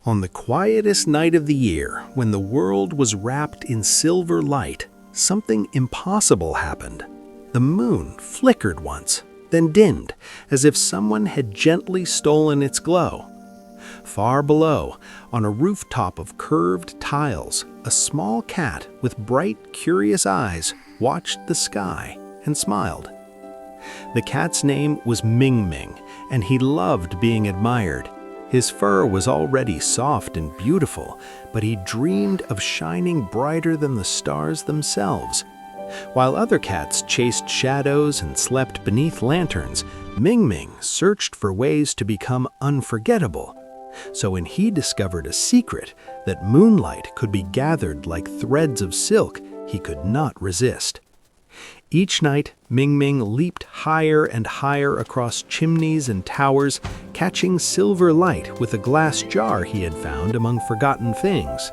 On the quietest night of the year, when the world was wrapped in silver light, something impossible happened. The moon flickered once, then dimmed, as if someone had gently stolen its glow. Far below, on a rooftop of curved tiles, a small cat with bright, curious eyes watched the sky and smiled. The cat's name was MingMing, and he loved being admired. His fur was already soft and beautiful, but he dreamed of shining brighter than the stars themselves. While other cats chased shadows and slept beneath lanterns, MingMing searched for ways to become unforgettable. So when he discovered a secret that moonlight could be gathered like threads of silk, he could not resist. Each night, MingMing leaped higher and higher across chimneys and towers, catching silver light with a glass jar he had found among forgotten things.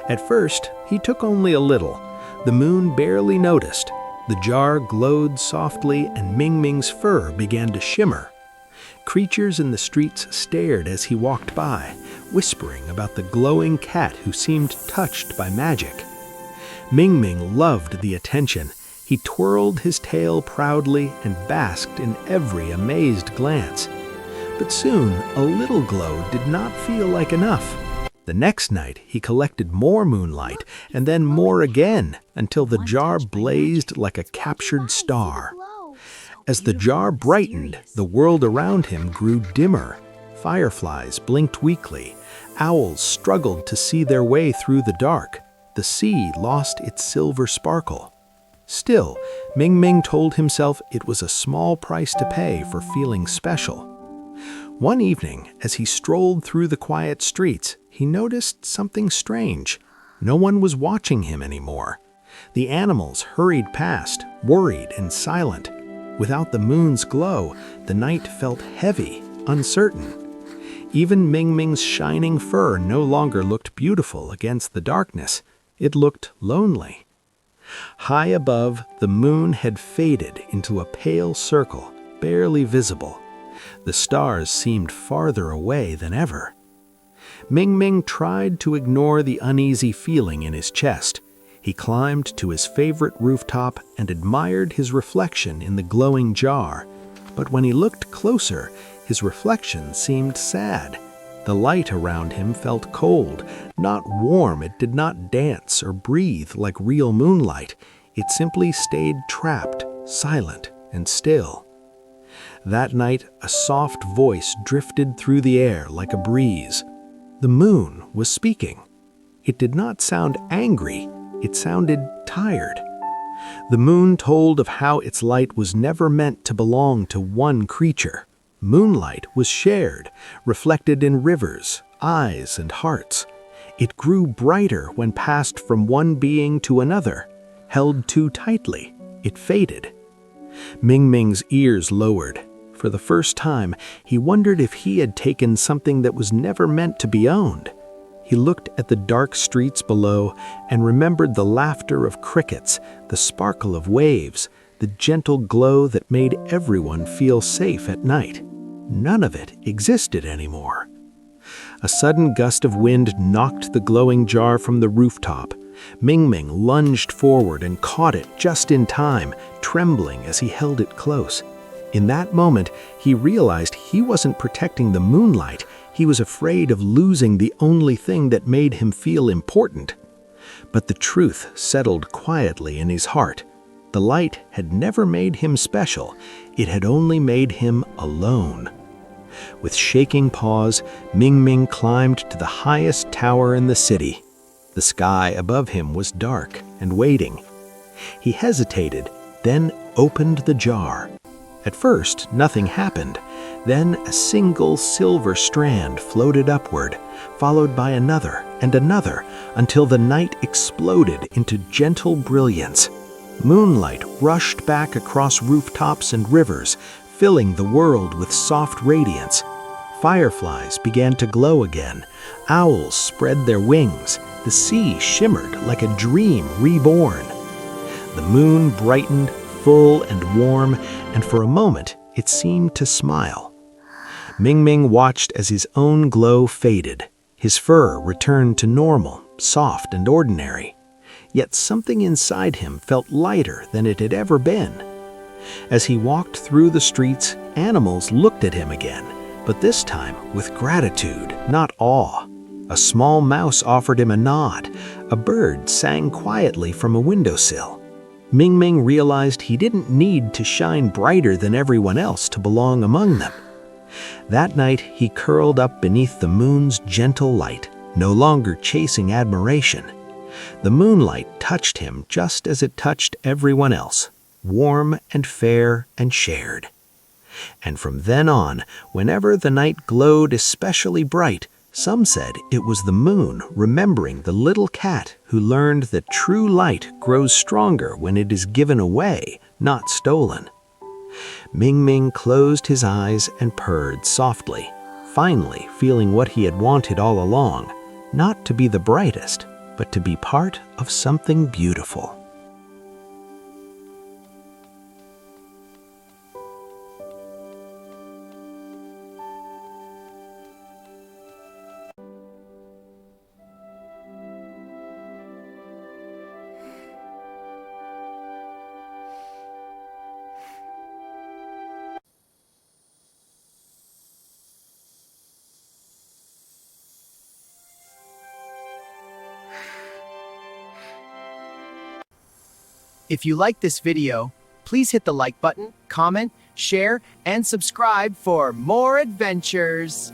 At first, he took only a little. The moon barely noticed. The jar glowed softly, and MingMing's fur began to shimmer. Creatures in the streets stared as he walked by, whispering about the glowing cat who seemed touched by magic. MingMing loved the attention. He twirled his tail proudly and basked in every amazed glance. But soon, a little glow did not feel like enough. The next night, he collected more moonlight, and then more again, until the jar blazed like a captured star. As the jar brightened, the world around him grew dimmer. Fireflies blinked weakly. Owls struggled to see their way through the dark. The sea lost its silver sparkle. Still, MingMing told himself it was a small price to pay for feeling special. One evening, as he strolled through the quiet streets, he noticed something strange. No one was watching him anymore. The animals hurried past, worried and silent. Without the moon's glow, the night felt heavy, uncertain. Even MingMing's shining fur no longer looked beautiful against the darkness. It looked lonely. High above, the moon had faded into a pale circle, barely visible. The stars seemed farther away than ever. MingMing tried to ignore the uneasy feeling in his chest. He climbed to his favorite rooftop and admired his reflection in the glowing jar. But when he looked closer, his reflection seemed sad. The light around him felt cold, not warm. It did not dance or breathe like real moonlight. It simply stayed trapped, silent, and still. That night, a soft voice drifted through the air like a breeze. The moon was speaking. It did not sound angry. It sounded tired. The moon told of how its light was never meant to belong to one creature. Moonlight was shared, reflected in rivers, eyes, and hearts. It grew brighter when passed from one being to another. Held too tightly, it faded. MingMing's ears lowered. For the first time, he wondered if he had taken something that was never meant to be owned. He looked at the dark streets below and remembered the laughter of crickets, the sparkle of waves, the gentle glow that made everyone feel safe at night. None of it existed anymore. A sudden gust of wind knocked the glowing jar from the rooftop. MingMing lunged forward and caught it just in time, trembling as he held it close. In that moment, he realized he wasn't protecting the moonlight. He was afraid of losing the only thing that made him feel important. But the truth settled quietly in his heart. The light had never made him special. It had only made him alone. With shaking paws, MingMing climbed to the highest tower in the city. The sky above him was dark and waiting. He hesitated, then opened the jar. At first, nothing happened. Then a single silver strand floated upward, followed by another and another, until the night exploded into gentle brilliance. Moonlight rushed back across rooftops and rivers, filling the world with soft radiance. Fireflies began to glow again. Owls spread their wings. The sea shimmered like a dream reborn. The moon brightened, full and warm, and for a moment it seemed to smile. MingMing watched as his own glow faded. His fur returned to normal, soft and ordinary. Yet something inside him felt lighter than it had ever been. As he walked through the streets, animals looked at him again, but this time with gratitude, not awe. A small mouse offered him a nod. A bird sang quietly from a windowsill. MingMing realized he didn't need to shine brighter than everyone else to belong among them. That night, he curled up beneath the moon's gentle light, no longer chasing admiration. The moonlight touched him just as it touched everyone else, warm and fair and shared. And from then on, whenever the night glowed especially bright, some said it was the moon remembering the little cat who learned that true light grows stronger when it is given away, not stolen. MingMing closed his eyes and purred softly, finally feeling what he had wanted all along, not to be the brightest, but to be part of something beautiful. If you like this video, please hit the like button, comment, share, and subscribe for more adventures.